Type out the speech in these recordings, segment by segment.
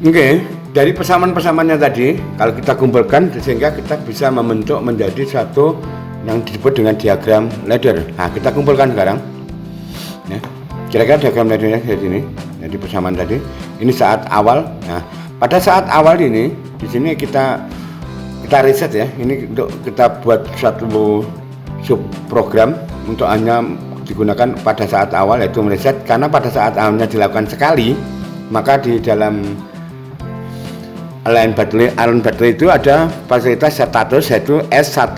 Oke, dari persamaan-persamaannya tadi, kalau kita kumpulkan sehingga kita bisa membentuk menjadi satu yang disebut dengan diagram ladder. Nah, kita kumpulkan sekarang. Ya, kira-kira diagram laddernya seperti ini. Jadi persamaan tadi, ini saat awal. Nah, pada saat awal ini, di sini kita reset ya. Ini untuk kita buat suatu subprogram untuk hanya digunakan pada saat awal, yaitu mereset. Karena pada saat awalnya dilakukan sekali, maka di dalam Allen Bradley itu ada fasilitas status yaitu S1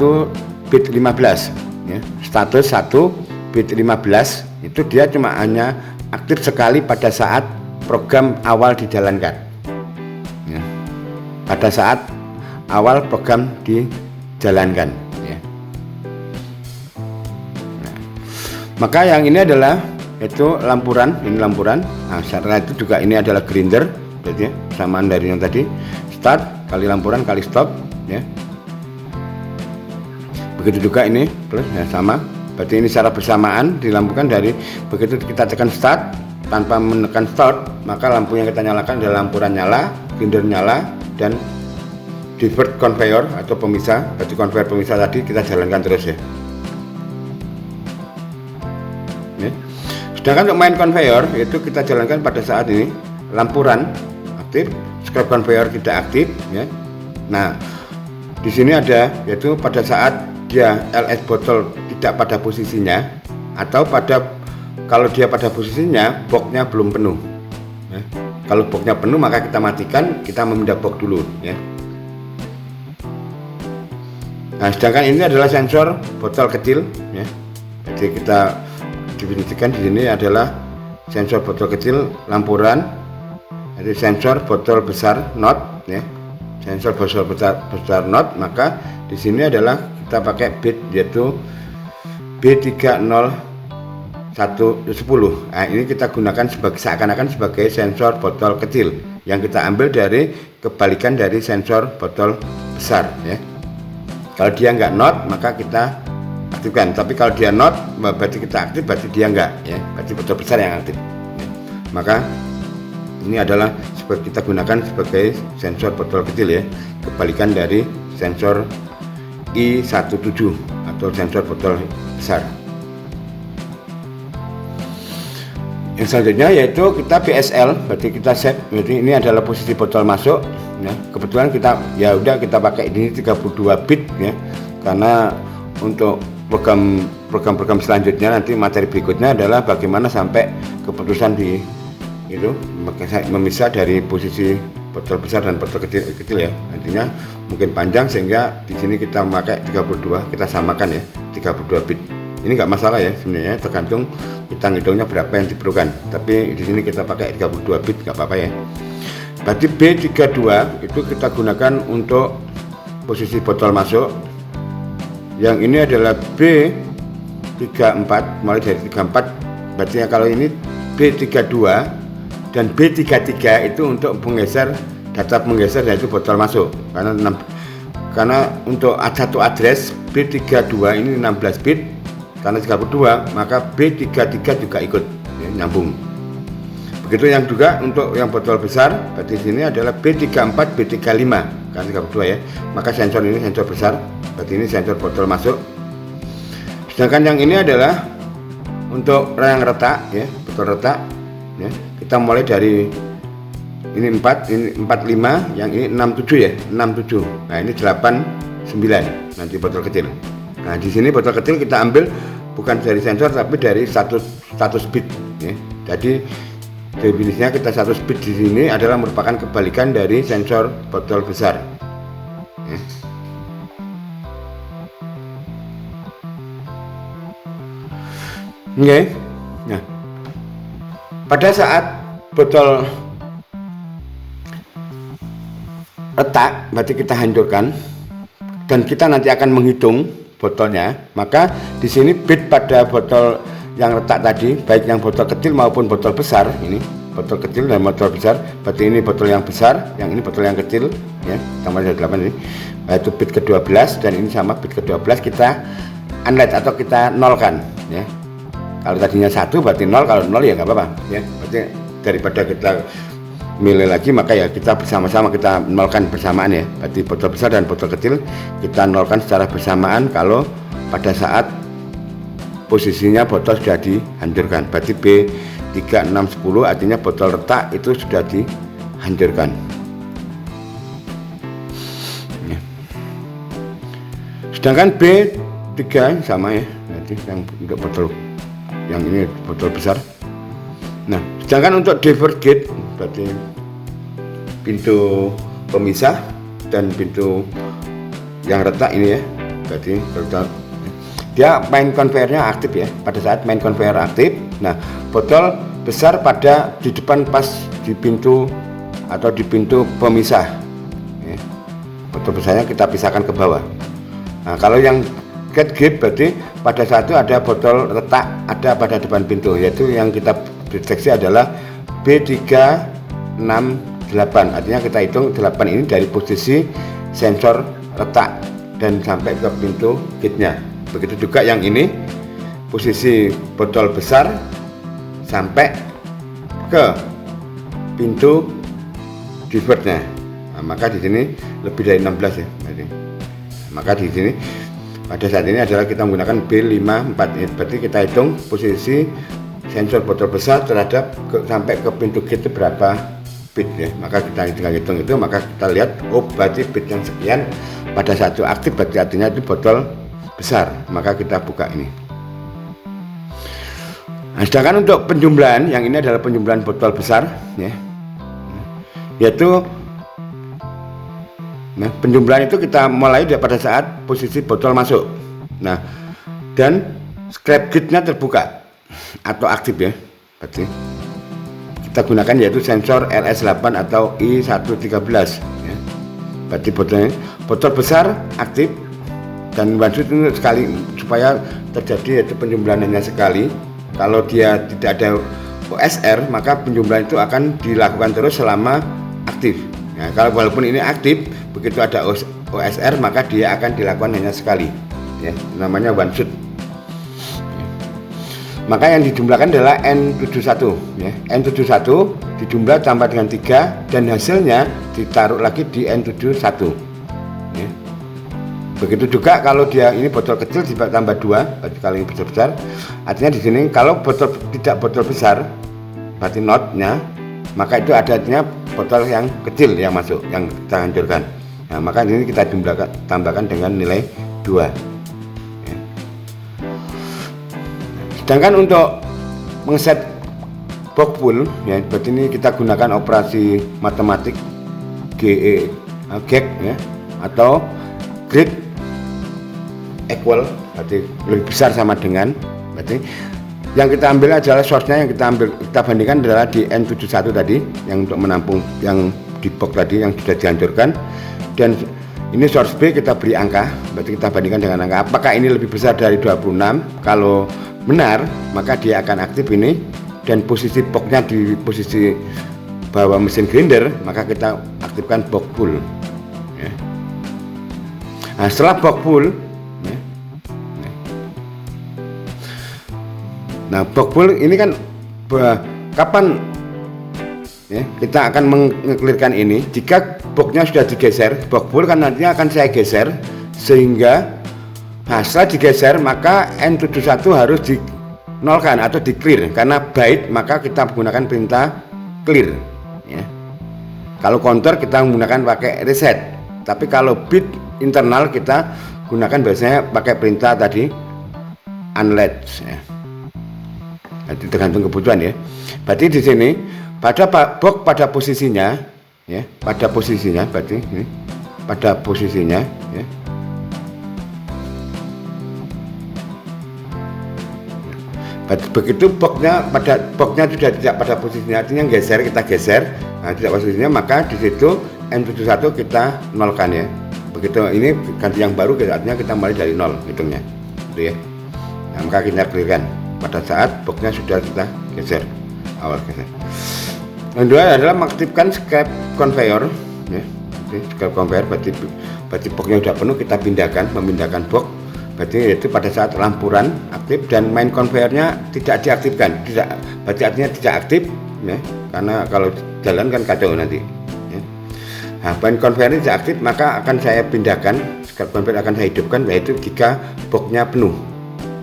bit 15 ya. Status 1 bit 15 itu dia cuma hanya aktif sekali pada saat program awal dijalankan ya. Pada saat awal program dijalankan ya. Nah, maka yang ini adalah itu lampuran, ini lampuran. Nah, setelah itu juga ini adalah grinder, jadi samaan dari yang tadi, start kali lampuran kali stop ya. Begitu juga ini plus ya, sama. Berarti ini secara bersamaan dilampurkan dari begitu kita tekan start tanpa menekan start, maka lampu yang kita nyalakan adalah lampuran nyala, grinder nyala, dan divert conveyor atau pemisah. Berarti conveyor pemisah tadi kita jalankan terus ya. Sedangkan untuk main conveyor itu kita jalankan pada saat ini lampuran aktif, scrub conveyor tidak aktif ya. Nah, di sini ada yaitu pada saat dia LS botol tidak pada posisinya atau kalau dia pada posisinya boxnya belum penuh ya. Kalau boxnya penuh maka kita matikan, kita memindah box dulu ya. Nah, sedangkan ini adalah sensor botol kecil ya. Jadi kita definisikan di sini adalah sensor botol kecil lampuran, jadi sensor botol besar not ya, sensor botol besar not. Maka di sini adalah kita pakai bit yaitu B30110. Nah, ini kita gunakan seakan-akan sebagai sensor botol kecil yang kita ambil dari kebalikan dari sensor botol besar ya. Kalau dia nggak not maka kita aktifkan, tapi kalau dia not berarti kita aktif, berarti dia enggak ya, berarti botol besar yang aktif ya. Maka ini adalah kita gunakan sebagai sensor botol kecil ya, kebalikan dari sensor I17 atau sensor botol besar. Yang selanjutnya yaitu kita PSL, berarti kita set, berarti ini adalah posisi botol masuk ya. Kebetulan kita ya udah kita pakai ini 32 bit ya, karena untuk program selanjutnya nanti materi berikutnya adalah bagaimana sampai keputusan di itu memisah dari posisi botol besar dan botol kecil ya. Artinya mungkin panjang sehingga di sini kita memakai 32, kita samakan ya 32 bit. Ini nggak masalah ya sebenarnya, tergantung kita ngitungnya berapa yang diperlukan. Tapi di sini kita pakai 32 bit nggak apa-apa ya. Berarti B32 itu kita gunakan untuk posisi botol masuk. Yang ini adalah B34, mulai dari 34. Berarti ya kalau ini B32 dan B33 itu untuk menggeser data menggeser yaitu botol masuk. Karena untuk satu address B32 ini 16 bit, karena 32 maka B33 juga ikut ya, nyambung. Begitu yang juga untuk yang botol besar, berarti sini adalah B34 B35 karena 32 ya. Maka sensor ini sensor besar, berarti ini sensor botol masuk. Sedangkan yang ini adalah untuk yang retak ya, botol retak ya. Kita mulai dari ini 4, ini 45, yang ini 67 ya, 67. Nah, ini 89 nanti botol kecil. Nah, di sini botol kecil kita ambil bukan dari sensor tapi dari status bit ya. Jadi definisinya kita 100 bit di sini adalah merupakan kebalikan dari sensor botol besar ya. Oke. Nah, pada saat botol retak berarti kita hancurkan dan kita nanti akan menghitung botolnya. Maka di sini bit pada botol yang retak tadi, baik yang botol kecil maupun botol besar, ini botol kecil dan botol besar, berarti ini botol yang besar, yang ini botol yang kecil ya, tambah dari 8 ini, yaitu bit ke-12 dan ini sama bit ke-12 kita unlight atau kita nolkan ya. Kalau tadinya 1 berarti 0, kalau 0 ya nggak apa-apa ya. Berarti daripada kita mili lagi, maka ya kita bersama-sama kita nolkan bersamaan ya. Berarti botol besar dan botol kecil kita nolkan secara bersamaan kalau pada saat posisinya botol sudah dihancurkan. Berarti B3610 artinya botol retak itu sudah dihancurkan. Ya. Sedangkan B3 sama ya, berarti yang untuk botol yang ini botol besar. Nah, sedangkan untuk divergate berarti pintu pemisah dan pintu yang retak ini ya, berarti dia main conveyornya aktif ya. Pada saat main conveyor aktif, nah botol besar pada di depan pas di pintu atau di pintu pemisah ya. Botol besarnya kita pisahkan ke bawah. Nah kalau yang get gate berarti pada saat itu ada botol retak ada pada depan pintu, yaitu yang kita deteksi adalah B368. Artinya kita hitung 8 ini dari posisi sensor retak dan sampai ke pintu gate-nya. Begitu juga yang ini posisi botol besar sampai ke pintu divertnya. Nah, maka di sini lebih dari 16 ya. Maka di sini pada saat ini adalah kita menggunakan B54 ya. Berarti kita hitung posisi sensor botol besar terhadap sampai ke pintu gate berapa bit ya. Maka kita tinggal hitung itu, maka kita lihat oh berarti bit yang sekian pada saat itu aktif, berarti artinya itu botol besar. Maka kita buka ini. Nah, sedangkan untuk penjumlahan yang ini adalah penjumlahan botol besar ya. Yaitu nah, penjumlahan itu kita mulai pada saat posisi botol masuk. Nah, dan scrap gate-nya terbuka atau aktif ya. Berarti kita gunakan yaitu sensor RS8 atau I113 ya. Berarti botol besar aktif dan maksud itu sekali supaya terjadi yaitu penjumlahan hanya sekali. Kalau dia tidak ada OSR maka penjumlahan itu akan dilakukan terus selama aktif. Nah, kalau walaupun ini aktif begitu ada OSR maka dia akan dilakukan hanya sekali ya, namanya one shot. Maka yang dijumlahkan adalah N71 ya. N71 dijumlah tambah dengan 3 dan hasilnya ditaruh lagi di N71 ya. Begitu juga kalau dia ini botol kecil tambah 2 berarti kali ini botol besar. Artinya di sini kalau botol tidak botol besar berarti notnya, maka itu adanya botol yang kecil yang masuk yang kita hancurkan. Nah, maka ini kita tambahkan dengan nilai 2. Sedangkan untuk mengset box pull ya, berarti ini kita gunakan operasi matematik GEG ya, atau great equal, berarti lebih besar sama dengan, berarti yang kita ambil adalah source-nya yang kita bandingkan adalah di N71 tadi yang untuk menampung yang di box tadi yang sudah dihancurkan, dan ini source B kita beri angka, berarti kita bandingkan dengan angka apakah ini lebih besar dari 26. Kalau benar maka dia akan aktif ini, dan posisi boxnya di posisi bawah mesin grinder maka kita aktifkan box pull ya. Nah setelah box pull ya. Nah box pull ini kan kapan ya, kita akan mengeklirkan ini jika boxnya sudah digeser. Box pull kan nantinya akan saya geser sehingga setelah digeser maka N71 harus dinolkan atau di clear, karena byte maka kita menggunakan perintah clear ya. Kalau counter kita menggunakan pakai reset, tapi kalau bit internal kita gunakan biasanya pakai perintah tadi unlatch ya. Jadi tergantung kebutuhan ya. Berarti di sini pada box pada posisinya ya, pada posisinya berarti ini pada posisinya ya. Begitu boxnya sudah tidak pada posisinya, artinya geser, kita geser, nah, tidak posisinya, maka di situ N71 kita nolkan ya. Begitu ini ganti yang baru, artinya kita mulai dari nol hitungnya, gitu ya. Nah, maka kita clearkan pada saat boxnya sudah kita geser, awal geser. Yang kedua adalah mengaktifkan scrap conveyor ya. Scrap conveyor berarti boxnya sudah penuh, kita memindahkan box. Berarti itu pada saat lampuran aktif dan main conveyornya tidak diaktifkan, berarti artinya tidak aktif ya. karena kalau jalan kan kacau nanti ya. Nah, ban konverter tidak aktif maka akan saya pindahkan, konverter akan saya hidupkan, yaitu jika boxnya penuh.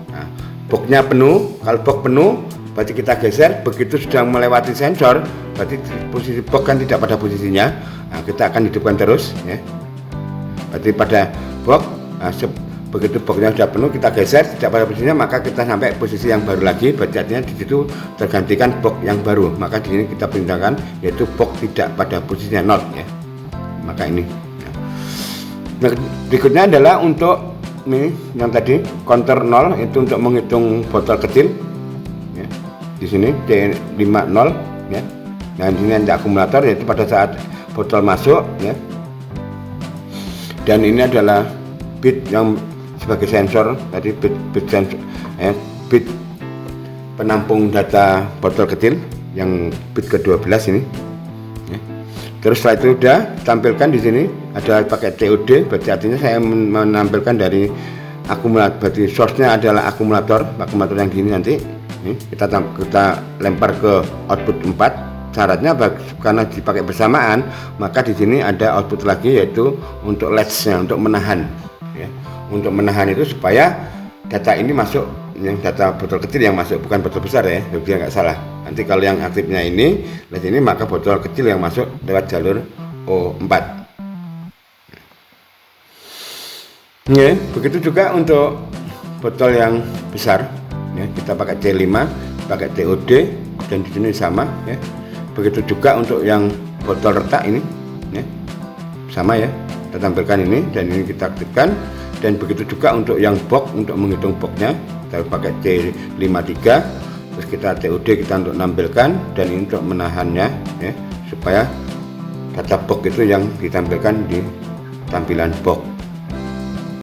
Nah, boxnya penuh, kalau box penuh berarti kita geser, begitu sudah melewati sensor berarti posisi box kan tidak pada posisinya. Nah, kita akan hidupkan terus ya. Berarti pada box, nah, begitu boxnya sudah penuh kita geser tidak pada posisinya, maka kita sampai posisi yang baru lagi, berarti artinya di situ tergantikan box yang baru, maka di sini kita pindahkan, yaitu box tidak pada posisinya not ya. Maka ini nah, berikutnya adalah untuk ini yang tadi counter 0, itu untuk menghitung botol kecil ya. Di sini D50 ya. Nah di sini ada akumulator, yaitu pada saat botol masuk ya. Dan ini adalah bit yang sebagai sensor tadi, bit sensor ya, bit penampung data botol kecil yang bit ke-12 ini ya. Terus setelah itu sudah tampilkan di sini ada pakai TOD, berarti artinya saya menampilkan dari akumulator, berarti source-nya adalah akumulator yang gini nanti ini kita lempar ke output 4. Syaratnya karena dipakai bersamaan, maka di sini ada output lagi, yaitu untuk latch-nya, untuk menahan ya. Untuk menahan itu supaya data ini masuk, yang data botol kecil yang masuk, bukan botol besar ya, biar nggak salah. Nanti kalau yang aktifnya ini di sini, maka botol kecil yang masuk lewat jalur O4 ya. Begitu juga untuk botol yang besar ya, kita pakai C5, pakai TOD, dan di sini sama ya. Begitu juga untuk yang botol retak ini ya, sama ya, kita tampilkan ini dan ini kita aktifkan. Dan begitu juga untuk yang box, untuk menghitung boxnya kita pakai C53, terus kita TOD kita untuk menampilkan, dan ini untuk menahannya ya, supaya data box itu yang ditampilkan di tampilan box.